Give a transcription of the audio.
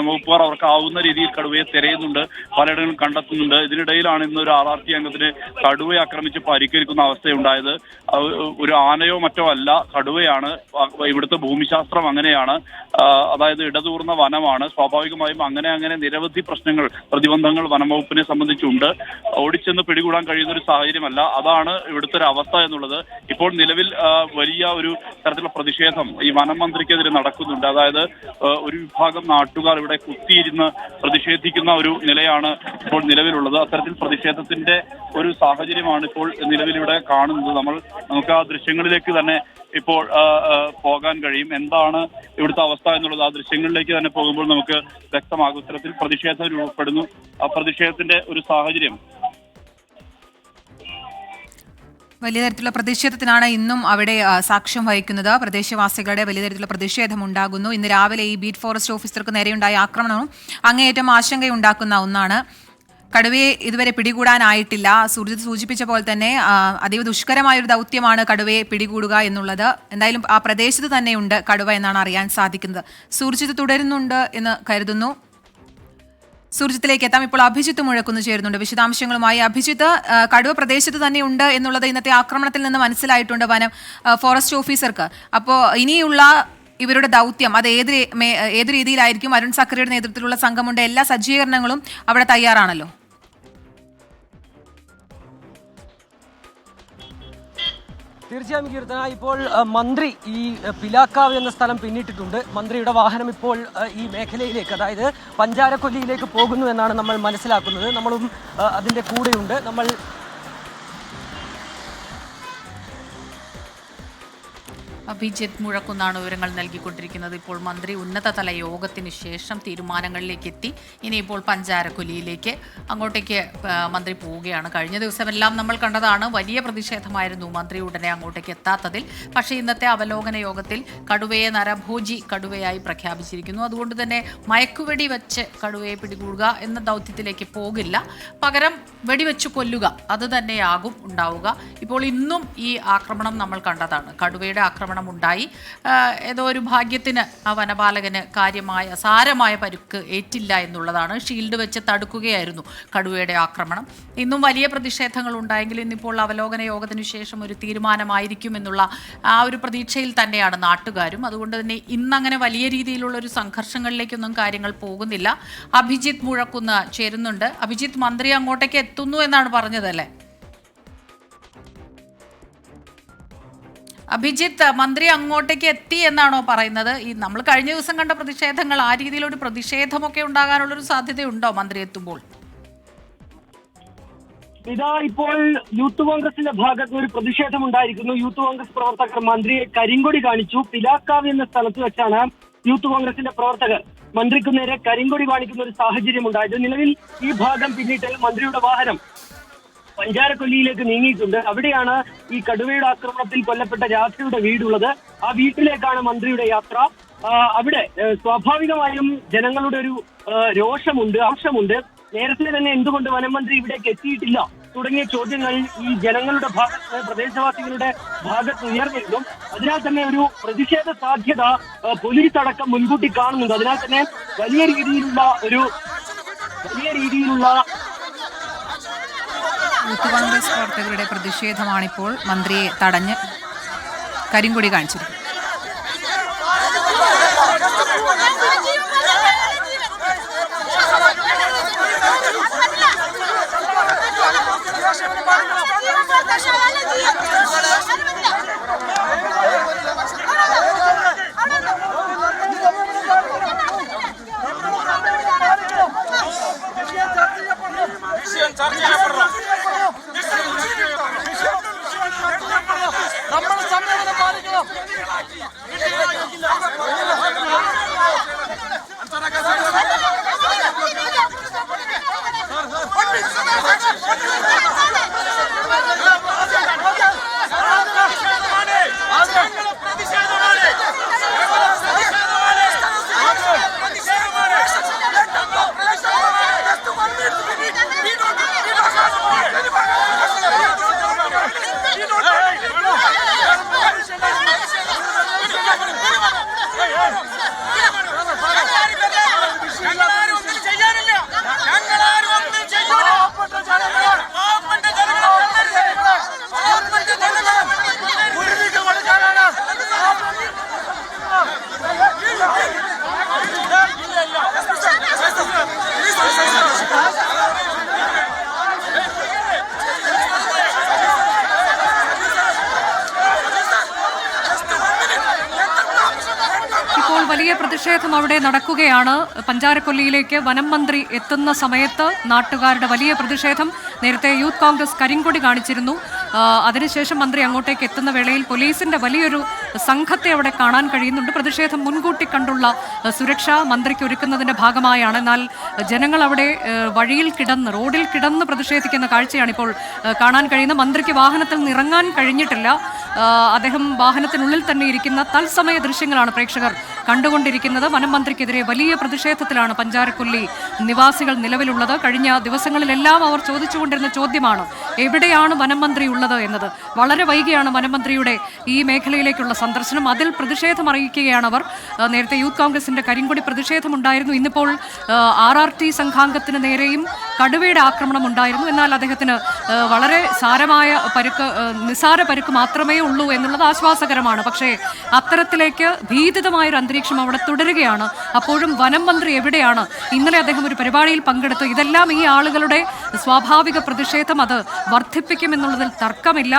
വകുപ്പുകാർ അവർക്ക് ആവുന്ന രീതിയിൽ കടുവയെ തിരയുന്നുണ്ട്, പലയിടങ്ങളും കണ്ടെത്തുന്നുണ്ട്. ഇതിനിടയിലാണ് ഇന്നൊരു RRT അംഗത്തിന് കടുവയെ ആക്രമിച്ച് പരിക്കേൽക്കുന്ന അവസ്ഥയുണ്ടായത്. ഒരു ആനയോ മറ്റോ അല്ല, കടുവയാണ്. ഇവിടുത്തെ ഭൂമിശാസ്ത്രം അങ്ങനെയാണ്. അതായത് ഇടതൂർന്ന വനമാണ്. സ്വാഭാവികമായും അങ്ങനെ നിരവധി പ്രശ്നങ്ങൾ, പ്രതിബന്ധങ്ങൾ വനംവകുപ്പിനെ സംബന്ധിച്ചുണ്ട്. ഓടിച്ചെന്ന് പിടികൂടാൻ കഴിയുന്ന ഒരു സാഹചര്യമല്ല. അതാണ് ഇവിടുത്തെ ഒരു അവസ്ഥ എന്നുള്ളത്. ഇപ്പോൾ നിലവിൽ വലിയ ഒരു തരത്തിലുള്ള പ്രതിഷേധം ഈ വനം മന്ത്രിക്കെതിരെ നടക്കുന്നുണ്ട്. അതായത് ഒരു വിഭാഗം നാട്ടുകാർ ഇവിടെ കുത്തിയിരുന്ന് പ്രതിഷേധിക്കുന്ന ഒരു നിലയാണ് ഇപ്പോൾ നിലവിലുള്ളത്. അത്തരത്തിൽ പ്രതിഷേധത്തിന്റെ ഒരു സാഹചര്യമാണ് ഇപ്പോൾ നിലവിലിവിടെ കാണുന്നത്. നമുക്ക് ആ ദൃശ്യങ്ങളിലേക്ക് തന്നെ ഇപ്പോൾ പോകാൻ കഴിയും. എന്താണ് ഇവിടുത്തെ അവസ്ഥ എന്നുള്ളത് ആ ദൃശ്യങ്ങളിലേക്ക് തന്നെ പോകുമ്പോൾ നമുക്ക് വ്യക്തമാകും. ഇത്തരത്തിൽ പ്രതിഷേധം രൂപപ്പെടുന്നു. ആ പ്രതിഷേധത്തിന്റെ ഒരു സാഹചര്യം വലിയ തരത്തിലുള്ള പ്രതിഷേധത്തിനാണ് ഇന്നും അവിടെ സാക്ഷ്യം വഹിക്കുന്നത്. പ്രദേശവാസികളുടെ വലിയ തരത്തിലുള്ള പ്രതിഷേധം ഉണ്ടാകുന്നു. ഇന്ന് രാവിലെ ഈ ബീറ്റ് ഫോറസ്റ്റ് ഓഫീസർക്ക് നേരെയുണ്ടായ ആക്രമണവും അങ്ങേയറ്റം ആശങ്കയുണ്ടാക്കുന്ന ഒന്നാണ്. കടുവയെ ഇതുവരെ പിടികൂടാനായിട്ടില്ല. സുർജിത്ത് സൂചിപ്പിച്ച പോലെ തന്നെ അതീവ ദുഷ്കരമായൊരു ദൗത്യമാണ് കടുവയെ പിടികൂടുക എന്നുള്ളത്. എന്തായാലും ആ പ്രദേശത്ത് തന്നെയുണ്ട് കടുവ എന്നാണ് അറിയാൻ സാധിക്കുന്നത്. സുർജിത്ത് തുടരുന്നുണ്ട് എന്ന് കരുതുന്നു. സുർജിത്തിലേക്ക് എത്താം. ഇപ്പോൾ അഭിജിത്ത് മുഴക്കുന്ന് ചേരുന്നുണ്ട് വിശദാംശങ്ങളുമായി. അഭിജിത്ത്, കടുവ പ്രദേശത്ത് തന്നെ ഉണ്ട് എന്നുള്ളത് ഇന്നത്തെ ആക്രമണത്തിൽ നിന്ന് മനസ്സിലായിട്ടുണ്ട് ഫോറസ്റ്റ് ഓഫീസർക്ക്. അപ്പോൾ ഇനിയുള്ള ഇവരുടെ ദൗത്യം അത് ഏത് രീതിയിലായിരിക്കും? അരുൺ സക്കറിയുടെ നേതൃത്വത്തിലുള്ള സംഘമുണ്ട്, എല്ലാ സജ്ജീകരണങ്ങളും അവിടെ തയ്യാറാണല്ലോ. തീർച്ചയായും കീർത്തന, ഇപ്പോൾ മന്ത്രി ഈ പിലാക്കാവ് എന്ന സ്ഥലം പിന്നിട്ടിട്ടുണ്ട്. മന്ത്രിയുടെ വാഹനം ഇപ്പോൾ ഈ മേഖലയിലേക്ക്, അതായത് പഞ്ചാരക്കൊല്ലിയിലേക്ക് പോകുന്നു എന്നാണ് നമ്മൾ മനസ്സിലാക്കുന്നത്. നമ്മളും അതിൻ്റെ കൂടെയുണ്ട്. നമ്മൾ അഭിജിത്ത് മുഴക്കുന്നാണ് വിവരങ്ങൾ നൽകിക്കൊണ്ടിരിക്കുന്നത്. ഇപ്പോൾ മന്ത്രി ഉന്നതതല യോഗത്തിന് ശേഷം തീരുമാനങ്ങളിലേക്ക് എത്തി. ഇനിയിപ്പോൾ പഞ്ചാരക്കൊല്ലിയിലേക്ക് അങ്ങോട്ടേക്ക് മന്ത്രി പോവുകയാണ്. കഴിഞ്ഞ ദിവസമെല്ലാം നമ്മൾ കണ്ടതാണ്, വലിയ പ്രതിഷേധമായിരുന്നു മന്ത്രി ഉടനെ അങ്ങോട്ടേക്ക് എത്താത്തതിൽ. പക്ഷേ ഇന്നത്തെ അവലോകന യോഗത്തിൽ കടുവയെ നരഭോജി കടുവയായി പ്രഖ്യാപിച്ചിരിക്കുന്നു. അതുകൊണ്ട് തന്നെ മയക്കുവെടി വെച്ച് കടുവയെ പിടികൂടുക എന്ന ദൗത്യത്തിലേക്ക് പോകില്ല, പകരം വെടിവെച്ച് കൊല്ലുക അത് തന്നെയാകും ഉണ്ടാവുക. ഇപ്പോൾ ഇന്നും ഈ ആക്രമണം നമ്മൾ കണ്ടതാണ്. കടുവയുടെ ആക്രമണം ഉണ്ടായി. ഏതോ ഒരു ഭാഗ്യത്തിന് ആ വനപാലകന് സാരമായ പരുക്ക് ഏറ്റില്ല എന്നുള്ളതാണ്. ഷീൽഡ് വെച്ച് തടുക്കുകയായിരുന്നു കടുവയുടെ ആക്രമണം. ഇന്നും വലിയ പ്രതിഷേധങ്ങൾ ഉണ്ടായെങ്കിലും ഇന്നിപ്പോൾ അവലോകന യോഗത്തിനു ശേഷം ഒരു തീരുമാനമായിരിക്കും എന്നുള്ള ആ ഒരു പ്രതീക്ഷയിൽ തന്നെയാണ് നാട്ടുകാരും. അതുകൊണ്ട് തന്നെ ഇന്നങ്ങനെ വലിയ രീതിയിലുള്ള ഒരു സംഘർഷങ്ങളിലേക്കൊന്നും കാര്യങ്ങൾ പോകുന്നില്ല. അഭിജിത്ത് മുഴക്കുന്ന് ചേരുന്നുണ്ട്. അഭിജിത്ത്, മന്ത്രി അങ്ങോട്ടേക്ക് എത്തുന്നു എന്നാണ് പറഞ്ഞതല്ലേ? അഭിജിത്ത്, മന്ത്രി അങ്ങോട്ടേക്ക് എത്തി എന്നാണോ പറയുന്നത്? ഈ നമ്മൾ കഴിഞ്ഞ ദിവസം കണ്ട പ്രതിഷേധങ്ങൾ, ആ രീതിയിലൊരു പ്രതിഷേധമൊക്കെ ഉണ്ടാകാനുള്ളൊരു സാധ്യതയുണ്ടോ മന്ത്രി എത്തുമ്പോൾ? ഇതാ ഇപ്പോൾ യൂത്ത് കോൺഗ്രസിന്റെ ഭാഗത്ത് ഒരു പ്രതിഷേധം ഉണ്ടായിരിക്കുന്നു. യൂത്ത് കോൺഗ്രസ് പ്രവർത്തകർ മന്ത്രിയെ കരിങ്കൊടി കാണിച്ചു. പിലാക്കാവ് എന്ന സ്ഥലത്ത് വെച്ചാണ് യൂത്ത് കോൺഗ്രസിന്റെ പ്രവർത്തകർ മന്ത്രിക്ക് നേരെ കരിങ്കൊടി കാണിക്കുന്ന ഒരു സാഹചര്യം ഉണ്ടായത്. നിലവിൽ ഈ ഭാഗം പിന്നിട്ട് മന്ത്രിയുടെ വാഹനം പഞ്ചാരക്കൊല്ലിയിലേക്ക് നീങ്ങിയിട്ടുണ്ട്. അവിടെയാണ് ഈ കടുവയുടെ ആക്രമണത്തിൽ കൊല്ലപ്പെട്ട രാധയുടെ വീടുള്ളത്. ആ വീട്ടിലേക്കാണ് മന്ത്രിയുടെ യാത്ര. അവിടെ സ്വാഭാവികമായും ജനങ്ങളുടെ ഒരു ആവശ്യമുണ്ട്. നേരത്തെ തന്നെ എന്തുകൊണ്ട് വനമന്ത്രി ഇവിടേക്ക് എത്തിയിട്ടില്ല തുടങ്ങിയ ചോദ്യങ്ങൾ ഈ ജനങ്ങളുടെ ഭാഗത്ത്, പ്രദേശവാസികളുടെ ഭാഗത്ത് ഉയർന്നിരുന്നു. അതിനാൽ തന്നെ ഒരു പ്രതിഷേധ സാധ്യത പോലീസ് അടക്കം മുൻകൂട്ടി കാണുന്നുണ്ട്. അതിനാൽ തന്നെ വലിയ രീതിയിലുള്ള യൂത്ത് കോൺഗ്രസ് പ്രവർത്തകരുടെ പ്രതിഷേധമാണിപ്പോൾ മന്ത്രിയെ തടഞ്ഞ് കരിങ്കൊടി കാണിച്ചിരിക്കുന്നത്. പ്രതിഷേധം അവിടെ നടക്കുകയാണ്. പഞ്ചാരക്കൊല്ലിയിലേക്ക് വനം മന്ത്രി എത്തുന്ന സമയത്ത് നാട്ടുകാരുടെ വലിയ പ്രതിഷേധം. നേരത്തെ യൂത്ത് കോൺഗ്രസ് കരിങ്കൊടി കാണിച്ചിരുന്നു. അതിനുശേഷം മന്ത്രി അങ്ങോട്ടേക്ക് എത്തുന്ന വേളയിൽ പോലീസിന്റെ വലിയൊരു സംഘത്തെ അവിടെ കാണാൻ കഴിയുന്നുണ്ട്. പ്രതിഷേധം മുൻകൂട്ടി കണ്ടുള്ള സുരക്ഷ മന്ത്രിക്ക് ഒരുക്കുന്നതിന്റെ ഭാഗമായാണ്. എന്നാൽ ജനങ്ങൾ അവിടെ വഴിയിൽ കിടന്ന്, റോഡിൽ കിടന്ന് പ്രതിഷേധിക്കുന്ന കാഴ്ചയാണ് ഇപ്പോൾ കാണാൻ കഴിയുന്നത്. മന്ത്രിക്ക് വാഹനത്തിൽ നിന്ന് ഇറങ്ങാൻ കഴിഞ്ഞിട്ടില്ല. അദ്ദേഹം വാഹനത്തിനുള്ളിൽ തന്നെ ഇരിക്കുന്ന തത്സമയ ദൃശ്യങ്ങളാണ് പ്രേക്ഷകർ കണ്ടുകൊണ്ടിരിക്കുന്നത്. വനം മന്ത്രിക്കെതിരെ വലിയ പ്രതിഷേധത്തിലാണ് പഞ്ചാരക്കൊല്ലി നിവാസികൾ നിലവിലുള്ളത്. കഴിഞ്ഞ ദിവസങ്ങളിലെല്ലാം അവർ ചോദിച്ചുകൊണ്ടിരുന്ന ചോദ്യമാണ് എവിടെയാണ് വനം മന്ത്രി ഉള്ളത് എന്നത്. വളരെ വൈകിയാണ് വനം മന്ത്രിയുടെ ഈ മേഖലയിലേക്കുള്ള സന്ദർശനം. അതിൽ പ്രതിഷേധം അറിയിക്കുകയാണ് അവർ. നേരത്തെ യൂത്ത് കോൺഗ്രസിന്റെ കരിങ്കൊടി പ്രതിഷേധമുണ്ടായിരുന്നു. ഇന്നിപ്പോൾ RRT സംഘാംഗത്തിന് നേരെയും കടുവയുടെ ആക്രമണം ഉണ്ടായിരുന്നു. എന്നാൽ അദ്ദേഹത്തിന് വളരെ സാരമായ പരുക്ക്, നിസാര പരുക്ക് മാത്രമേ ഉള്ളൂ എന്നുള്ളത് ആശ്വാസകരമാണ്. പക്ഷേ അത്തരത്തിലേക്ക് ഭീതിതമായൊരു അന്തരീക്ഷം അവിടെ തുടരുകയാണ്. അപ്പോഴും വനം മന്ത്രി എവിടെയാണ്? ഇന്നലെ അദ്ദേഹം ഒരു പരിപാടിയിൽ പങ്കെടുത്തു. ഇതെല്ലാം ഈ ആളുകളുടെ സ്വാഭാവിക പ്രതിഷേധം അത് വർദ്ധിപ്പിക്കുമെന്നുള്ളതിൽ തർക്കമില്ല.